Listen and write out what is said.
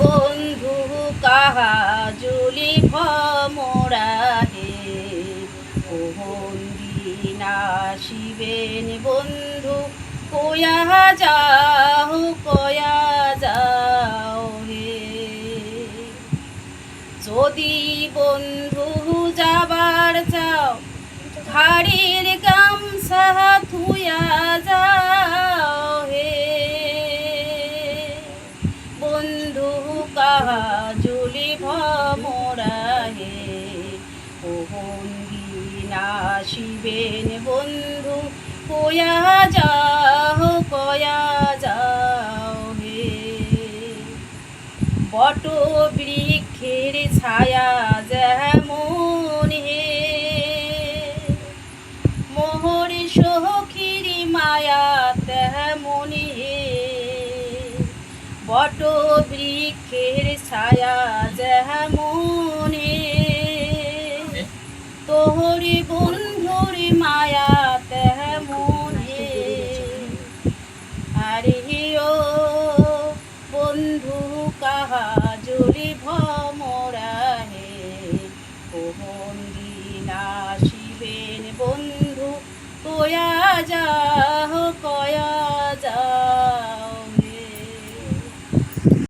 বন্ধু কাহা জুলি ভমরা হে ওহন দিন আসিবেন বন্ধু কয়া যাও হে। যদি বন্ধু যাবার চাও ঘাড়ির গামছা থুয়া যাও হে। বন্ধু কাহা জুলি ভমরা হে ওহন দিন আসিবেন বন্ধু কয়া যাও হে। বট বৃক্ষের ছায়া যেমন হে মোহর সখীর মায়া তেমন হে। বট বৃক্ষের ছায়া যেমন হে তোহর বন্ধুর মায়া তেমন হে। আরে ও বন্ধু কাহা জুলি ভমরা হে ওহন দিন আসিবেন বন্ধু কয়া যাও